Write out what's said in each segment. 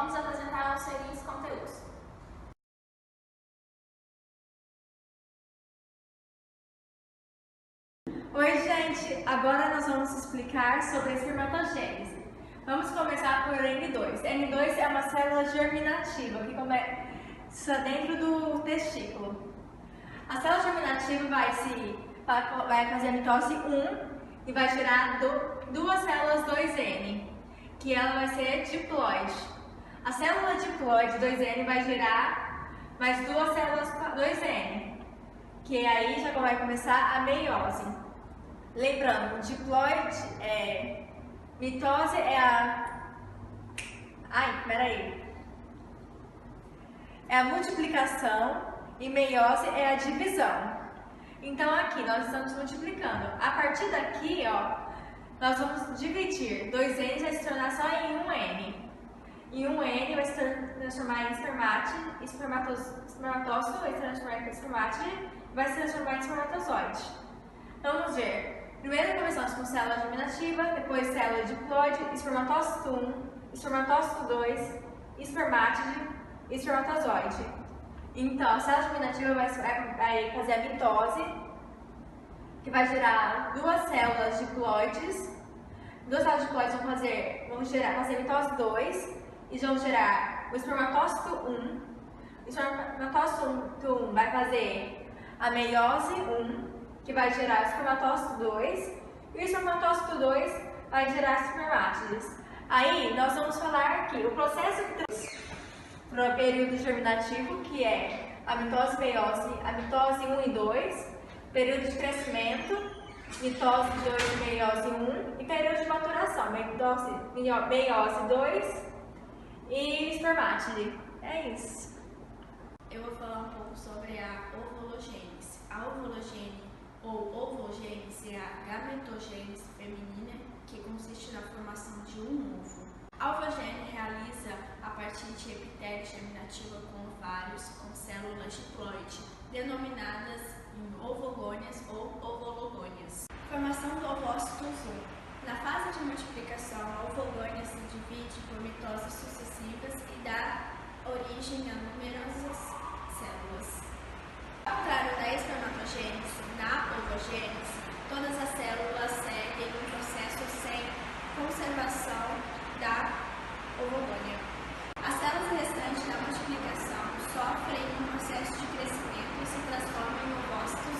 vamos apresentar os seguintes conteúdos. Oi, gente! Agora nós vamos explicar sobre a espermatogênese. Vamos começar por N2. N2 é uma célula germinativa que começa dentro do testículo. A célula germinativa vai fazer a mitose 1 e vai gerar duas células 2N, que ela vai ser diploide. A célula diploide 2N vai gerar mais duas células 2N, que aí já vai começar a meiose. Lembrando, diploide mitose é é a multiplicação e meiose é a divisão. Então aqui nós estamos multiplicando. A partir daqui, ó, nós vamos dividir. 2N vai se tornar só em 1N. E 1N vai se transformar em espermatócito, vai se transformar em espermátide, vai se transformar em espermatozoide. Vamos ver. Primeiro começamos com célula germinativa, depois célula diploide, espermatócito 1, espermatócito 2, espermátide e espermatozoide. Então, a célula germinativa vai fazer a mitose, que vai gerar duas células diploides. Duas células diploides vão fazer a mitose 2 e vão gerar o espermatócito 1. O espermatócito 1 vai fazer a meiose 1, que vai gerar o espermatócito 2, e o espermatócito 2 vai gerar espermátides. Aí, nós vamos falar aqui o processo que traz para o período germinativo, que é a mitose meiose, a mitose 1 e 2, período de crescimento, mitose 2 e meiose 1, e período de maturação, meiose 2 e espermátide. É isso. Eu vou falar um pouco sobre a ovogênese. A ovogênese ou ovogênese é a gametogênese feminina, que consiste na formação de um ovo. A ovogênese realiza a partir de epitélio germinativo com ovários com células diploide, denominadas em ovogônias ou ovologônias. Formação do ovócito 1. Na fase de multiplicação, a ovogônia se divide por mitoses sucessivas e dá origem a numerosas células. Ao contrário da espermatogênese, na ovogênese, todas as células seguem um processo sem conservação da ovogônia. As células restantes da multiplicação sofrem um processo de crescimento e se transformam em ovócitos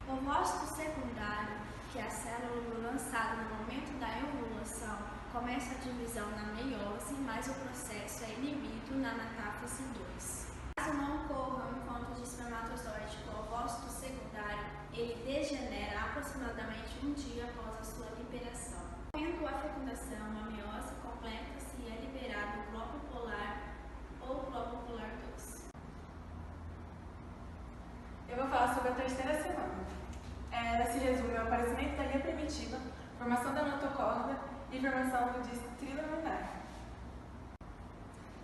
1. O ovócito secundário, que é a célula lançada no momento da ovulação, começa a divisão na meiose, mas o processo é inibido na metáfase 2. Caso não ocorra um encontro de espermatozoide com o ovócito secundário, ele degenera aproximadamente um dia após a sua liberação. Tendo a fecundação, a meiose completa-se e é liberado o globo polar ou globo polar 2. Eu vou falar sobre a terceira semana. Ela se resume ao aparecimento da linha primitiva, formação da notocórnea e formação do disco trilaminar.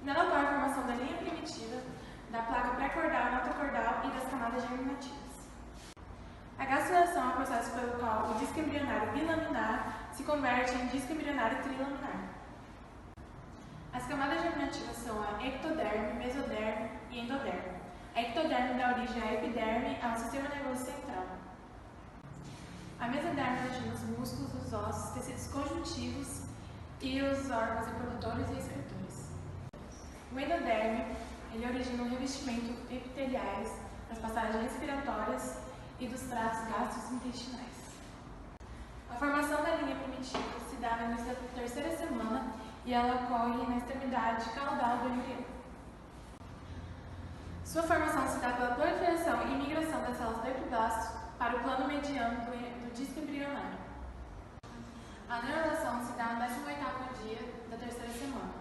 Nela ocorre a formação da linha primitiva, da placa pré-cordal, notocordal e das camadas germinativas. A gastrulação é o processo pelo qual o disco embrionário bilaminar se converte em disco embrionário trilaminar. As camadas germinativas são a ectoderme, mesoderme e endoderme. A ectoderme dá origem à epiderme, ao sistema nervoso central. A mesoderme origina os músculos, os ossos, tecidos conjuntivos e os órgãos reprodutores e excretores. O endoderme, ele origina o revestimento epiteliais das passagens respiratórias e dos tratos gastrointestinais. A formação da linha primitiva se dá no início da terceira semana e ela ocorre na extremidade caudal do embrião. Sua formação se dá pela proliferação e migração das células do epiblasto para o plano mediano do disco embrionário. A neurulação se dá no 18º dia da terceira semana.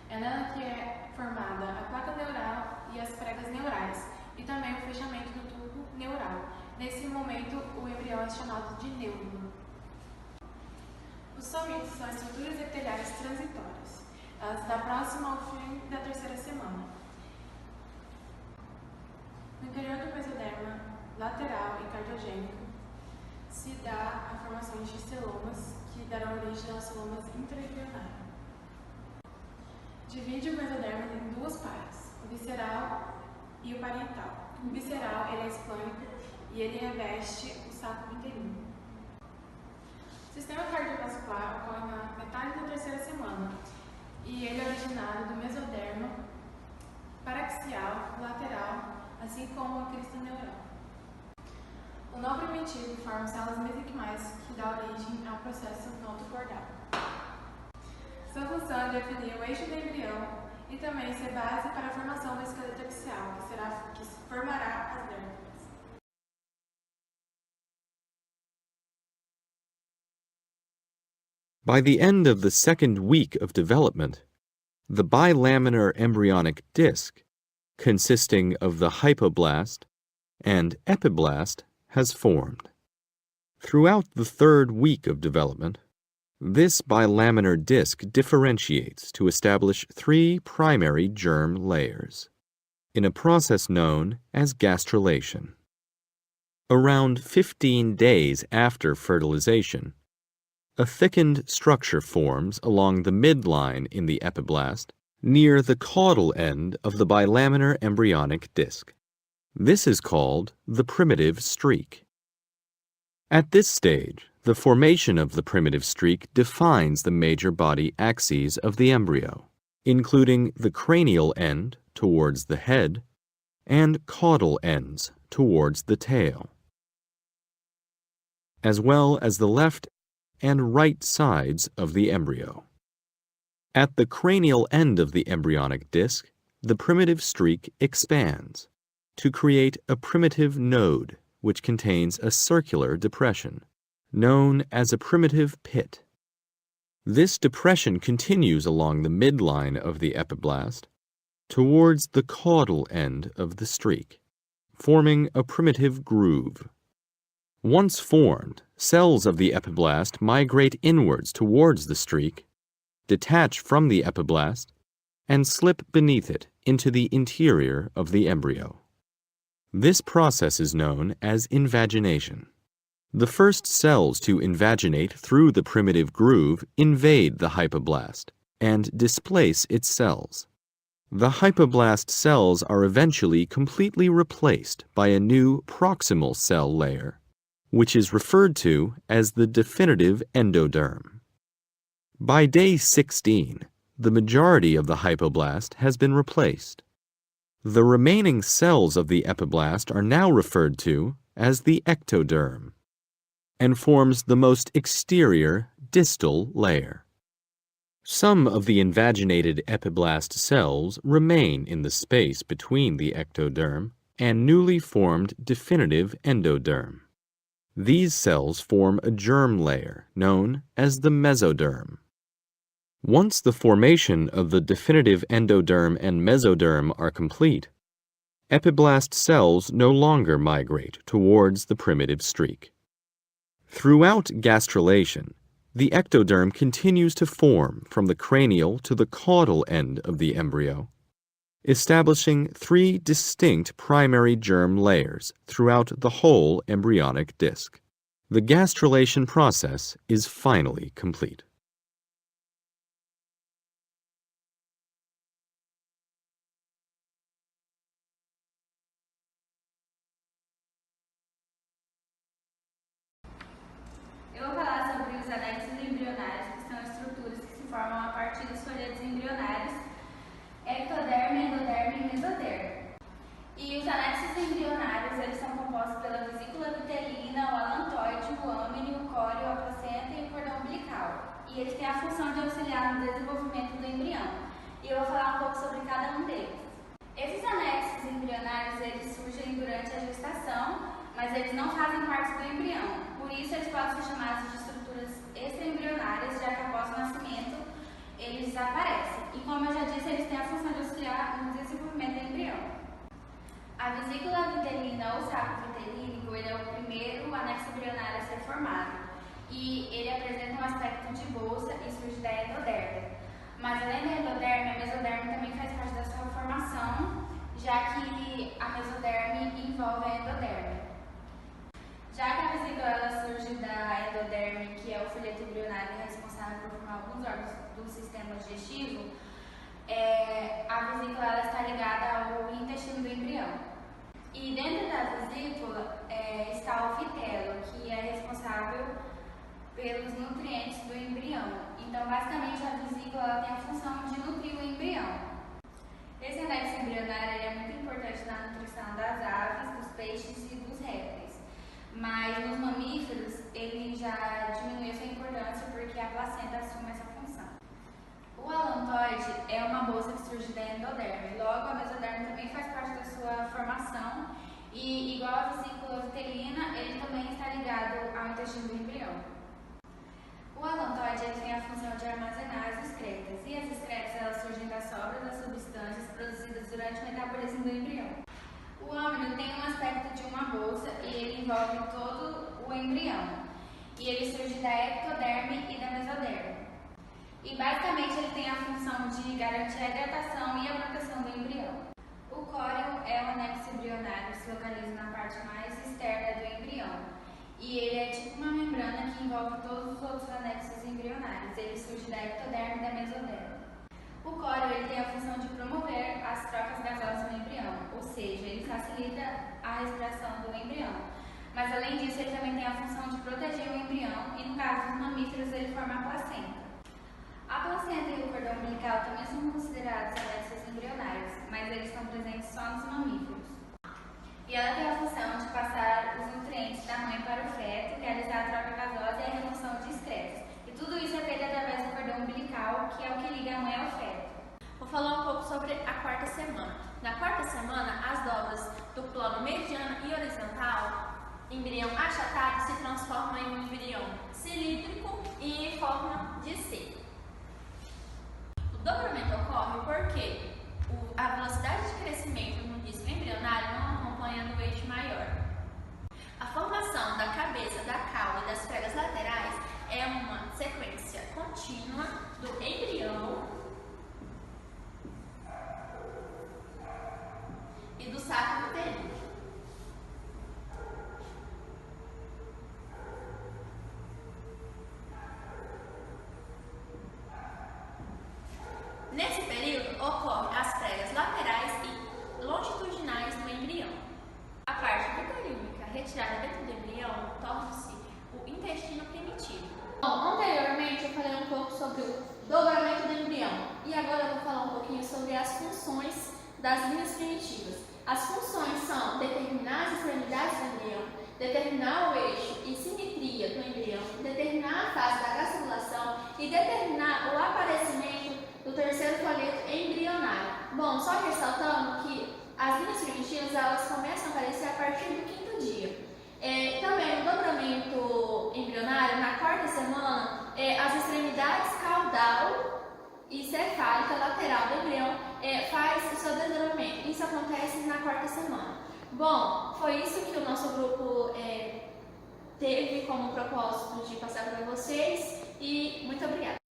É nela que é formada a placa neural e as pregas neurais, e também o fechamento do tubo neural. Nesse momento, o embrião é chamado de neuro. Os somitos são estruturas epiteliais transitórias. Elas se dão próximo ao fim da terceira semana. No interior do mesoderma lateral e cardiogênico se dá a formação de celomas, que darão origem aos celomas intraembrionários. divide o mesoderma em duas partes, o visceral e o parietal. O visceral ele é esplânico e ele reveste o saco uterino. O sistema cardiovascular ocorre na metade da terceira semana e ele é originário do mesoderma paraxial lateral, assim como a crista neural. O nó primitivo forma células mesenquimais que dá origem ao processo notocordial. Sua função é definir o eixo do embrião e também ser base para a formação do esqueleto axial, que formará as vértebras. By the end of the second week of development, the bilaminar embryonic disc, consisting of the hypoblast and epiblast, has formed. Throughout the third week of development, this bilaminar disc differentiates to establish 3 primary germ layers, in a process known as gastrulation. Around 15 days after fertilization, a thickened structure forms along the midline in the epiblast near the caudal end of the bilaminar embryonic disc. This is called the primitive streak. At this stage, the formation of the primitive streak defines the major body axes of the embryo, including the cranial end towards the head and caudal ends towards the tail, as well as the left and right sides of the embryo. At the cranial end of the embryonic disc, the primitive streak expands to create a primitive node which contains a circular depression, known as a primitive pit. This depression continues along the midline of the epiblast towards the caudal end of the streak, forming a primitive groove. Once formed, cells of the epiblast migrate inwards towards the streak, detach from the epiblast, and slip beneath it into the interior of the embryo. This process is known as invagination. The first cells to invaginate through the primitive groove invade the hypoblast and displace its cells. The hypoblast cells are eventually completely replaced by a new proximal cell layer, which is referred to as the definitive endoderm. By day 16, the majority of the hypoblast has been replaced. The remaining cells of the epiblast are now referred to as the ectoderm and forms the most exterior distal layer. Some of the invaginated epiblast cells remain in the space between the ectoderm and newly formed definitive endoderm. These cells form a germ layer known as the mesoderm. Once the formation of the definitive endoderm and mesoderm are complete, epiblast cells no longer migrate towards the primitive streak. Throughout gastrulation, the ectoderm continues to form from the cranial to the caudal end of the embryo, establishing 3 distinct primary germ layers throughout the whole embryonic disc. The gastrulation process is finally complete. Eu vou falar sobre os anexos embrionários, que são estruturas que se formam a partir dos folhetos embrionários, ectoderme, endoderme e mesoderme. E os anexos embrionários, eles são compostos pela vesícula vitelina, o alantoide, o âmine, o córeo, a placenta e o cordão umbilical. E eles têm a função de auxiliar no desenvolvimento do embrião. E eu vou falar um pouco sobre cada um deles. Esses anexos embrionários, eles surgem durante a gestação, mas eles não fazem parte do embrião. Por isso, eles podem ser chamados de estruturas extraembrionárias, já que após o nascimento, eles desaparecem. E como eu já disse, eles têm a função de auxiliar no desenvolvimento do embrião. A vesícula vitelina ou saco vitelínico, ele é o primeiro anexo embrionário a ser formado. E ele apresenta um aspecto de bolsa e surge da endoderme. Mas além da endoderme, a mesoderme também faz parte da sua formação, já que a mesoderme envolve a endoderme. Já que a vesícula ela surge da endoderme, que é o folheto embrionário responsável por formar alguns órgãos do sistema digestivo, a vesícula ela está ligada ao intestino do embrião. E dentro da vesícula está o fitelo, que é responsável pelos nutrientes do embrião. Então, basicamente, a vesícula ela tem a função de nutrir o embrião. Esse anexo embrionário é muito importante na nutrição das aves, dos peixes e dos répteis. Mas nos mamíferos, ele já diminuiu sua importância porque a placenta assume essa função. O alantoide é uma bolsa que surge da endoderme. Logo, a mesoderme também faz parte da sua formação e, igual a vesícula vitelina, ele também está ligado ao intestino do embrião. O alantoide ele tem a função de armazenar as excretas, e as excretas elas surgem das sobras das substâncias produzidas durante o metabolismo do embrião. O âmino tem um aspecto de uma bolsa e ele envolve todo o embrião, e ele surge da ectoderme e da mesoderme. E basicamente ele tem a função de garantir a hidratação e a proteção do embrião. O córeo é o anexo embrionário que se localiza na parte mais externa do embrião. E ele é tipo uma membrana que envolve todos os outros anexos embrionários. Ele surge da ectoderme e da mesoderme. O córeo ele tem a função de promover as trocas gasosas no embrião, ou seja, ele facilita a respiração do embrião. Mas além disso, ele também tem a função de proteger o embrião e no caso dos mamíferos ele forma a placenta. A placenta e o cordão umbilical também são considerados anexos embrionários, mas eles estão presentes só nos mamíferos. E ela tem a função de passar os nutrientes da mãe para o feto, realizar a troca gasosa e a remoção de excretas. E tudo isso é feito através do cordão umbilical, que é o que liga a mãe ao feto. Vou falar um pouco sobre a quarta semana. Na quarta semana, as dobras do plano mediano e horizontal, embrião achatado, se transformam em um embrião cilíndrico e em forma de C. O dobramento ocorre porque a velocidade de crescimento no disco embrionário não acompanha no eixo maior. A formação da cabeça, da cauda e das pregas laterais é uma sequência contínua do embrião e do saco uterino. Nesse período ocorrem as pregas laterais e longitudinais do embrião. A parte uterina retirada dentro do embrião torna-se o intestino primitivo. Bom, anteriormente eu falei um pouco sobre o dobramento do embrião e agora eu vou falar um pouquinho sobre as funções das linhas primitivas. As funções são determinar as extremidades do embrião, determinar o eixo e simetria do embrião, determinar a fase da gastrulação e determinar o aparecimento do terceiro folheto embrionário. Bom, só ressaltando que as linhas primitivas elas começam a aparecer a partir do 5º dia. Também no dobramento embrionário, na quarta semana, as extremidades caudal e cefálica lateral do embrião faz o seu desdobramento. Isso acontece na quarta semana. Bom, foi isso que o nosso grupo teve como propósito de passar para vocês e muito obrigada.